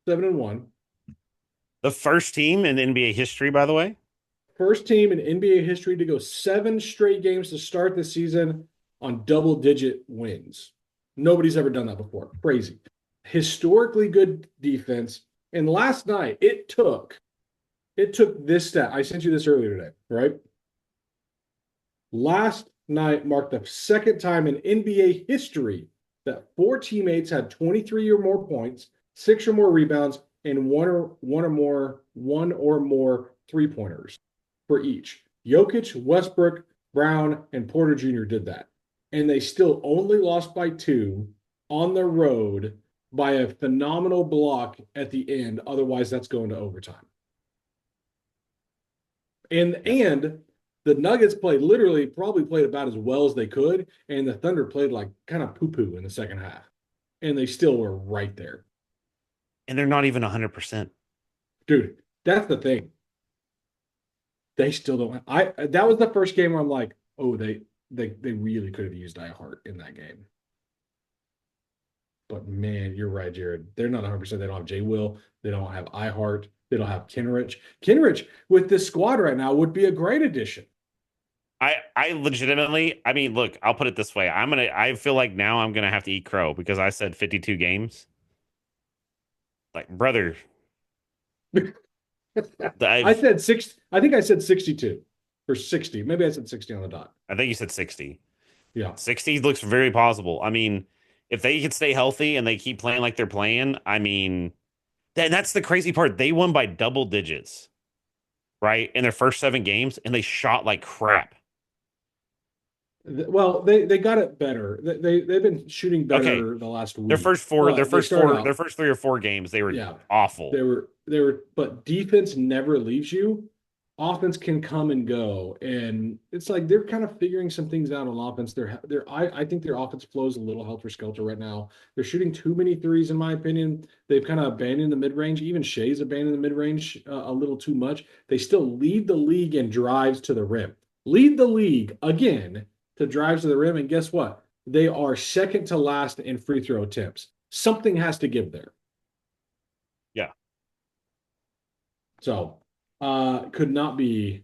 7-1. The first team in NBA history, by the way. First team in NBA history to go 7 straight games to start the season on double-digit wins. Nobody's ever done that before. Crazy. Historically good defense. And last night, it took this stat. I sent you this earlier today, right? Last night marked the second time in NBA history that four teammates had 23 or more points, six or more rebounds, and one or more three-pointers for each. Jokic, Westbrook, Brown, and Porter Jr. did that. And they still only lost by two on the road by a phenomenal block at the end. Otherwise, that's going to overtime. And Yeah. and the Nuggets probably played about as well as they could, and the Thunder played like kind of poo-poo in the second half. And they still were right there. And they're not even 100%. Dude, that's the thing. They still don't. I That was the first game where I'm like, oh, they really could have used Hart in that game. But man, you're right, Jared. They're not 100%. They don't have Jay Will. They don't have Hart. They don't have Kenrich. Kenrich with this squad right now would be a great addition. I legitimately, I mean, look, I'll put it this way. I feel like now I'm gonna have to eat crow because I said 52 games. Like, brother, I I've said six. I think I said 62 or 60. Maybe I said 60 on the dot. I think you said 60. Yeah. 60 looks very possible. I mean, if they can stay healthy and they keep playing like they're playing, I mean, that's the crazy part. They won by double digits, right? In their first 7 games, and they shot like crap. Well, they got it better. They've been shooting Okay. better the last week, but Their first 3 or 4 games, they were yeah, awful. but defense never leaves you. Offense can come and go, and it's like they're kind of figuring some things out on offense. I think their offense flows a little helter skelter right now. They're shooting too many threes, in my opinion. They've kind of abandoned the mid range. Even Shea's abandoned the mid range a little too much. They still lead the league in drives to the rim. Lead the league again to drives to the rim, and guess what? They are second to last in free throw attempts. Something has to give there. Yeah. So, could not be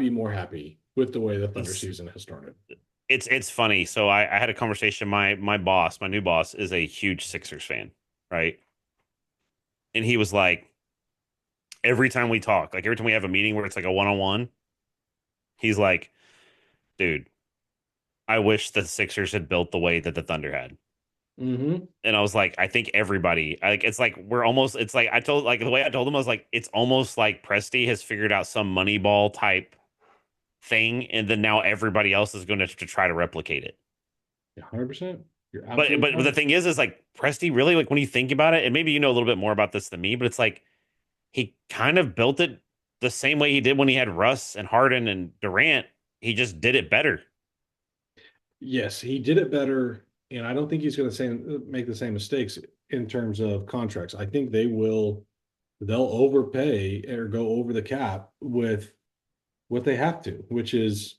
more happy with the way the Thunder It's season has started. it's funny. So I had a conversation. My new boss, is a huge Sixers fan, right? And he was like, every time we talk, like every time we have a meeting where it's like a one-on-one, he's like, dude, I wish the Sixers had built the way that the Thunder had. Mm-hmm. And I was like, I think everybody, like, it's like we're almost, it's like I told, like the way I told him, I was like, it's almost like Presti has figured out some Moneyball type thing, and then now everybody else is going to try to replicate it. 100%. You're But absolutely but the right. thing is like Presti really, like when you think about it, and maybe you know a little bit more about this than me, but it's like he kind of built it the same way he did when he had Russ and Harden and Durant. He just did it better. Yes, he did it better, and I don't think he's going to make the same mistakes in terms of contracts. I think they'll overpay or go over the cap with what they have to, which is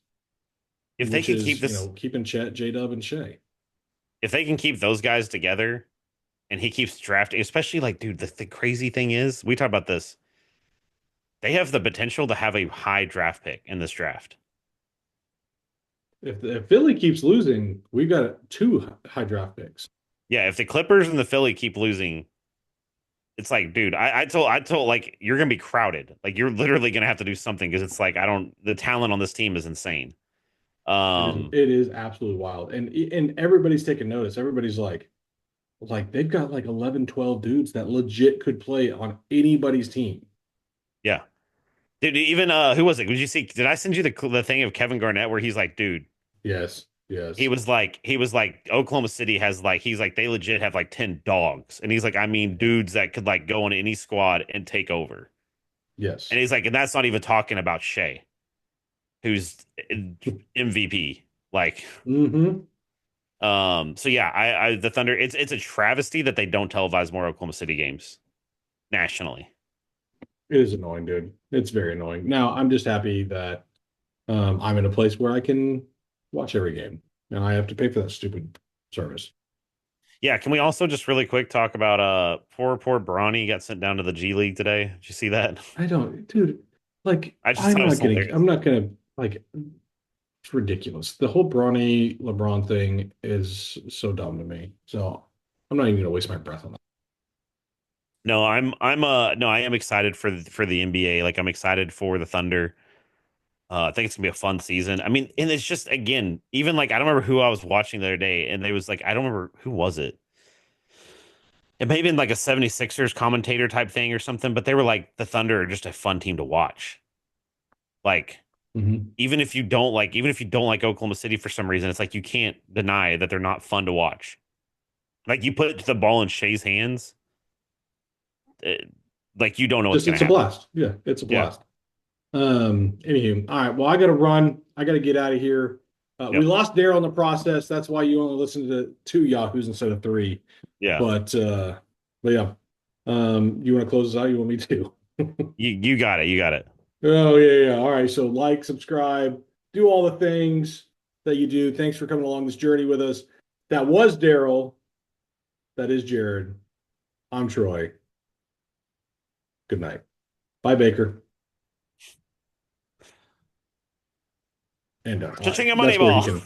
If they could keep this, keeping Chet, J Dub, and Shea. if they can keep those guys together and he keeps drafting, especially like, dude, the crazy thing is, we talk about this. They have the potential to have a high draft pick in this draft. If Philly keeps losing, we got two high draft picks. Yeah, if the Clippers and the Philly keep losing, it's like, dude, I told like you're gonna be crowded. Like you're literally gonna have to do something because it's like I don't the talent on this team is insane. Um, It is absolutely wild. And everybody's taking notice. Everybody's they've got like 11, 12 dudes that legit could play on anybody's team. yeah. Dude, even who was it? Did you see? Did I send you the thing of Kevin Garnett where he's like, dude, Yes, he yes, was like Oklahoma City has like he's like they legit have like 10 dogs, and he's like I mean dudes that could like go on any squad and take over, yes. and he's like and that's not even talking about Shea, who's MVP. Like, Mm-hmm. so yeah, I the Thunder. It's a travesty that they don't televise more Oklahoma City games nationally. It is annoying, dude. It's very annoying. Now, I'm just happy that I'm in a place where I can watch every game, and I have to pay for that stupid service. Yeah, can we also just really quick talk about poor Bronny got sent down to the G League today? Did you see that? I don't, dude. Like, I just thought it was hilarious. I'm not gonna like. It's ridiculous. The whole Bronny LeBron thing is so dumb to me. So I'm not even gonna waste my breath on that. No, no, I am excited for the NBA. Like I'm excited for the Thunder. I think it's gonna be a fun season. I mean, and it's just again, even like I don't remember who I was watching the other day, and they was like, I don't remember who was it. It may have been like a 76ers commentator type thing or something, but they were like the Thunder are just a fun team to watch. Like Mhm. even if you don't like Oklahoma City for some reason, it's like you can't deny that they're not fun to watch. Like you put the ball in Shea's hands, it, like you don't know what's Just gonna it's a happen. blast. Yeah, it's a Yeah. blast. Anywho, all right. Well, I gotta run. I gotta get out of here. We Yep. lost Daryl in the process. That's why you only listened to two Yahoos instead of three. Yeah. But yeah. You want to close this out? You want me to? You got it. You got it. Oh yeah, yeah. All right. So like, subscribe, do all the things that you do. Thanks for coming along this journey with us. That was Daryl. That is Jared. I'm Troy. Good night. Bye, Baker. And all right. Cha-ching a money That's where he ball. can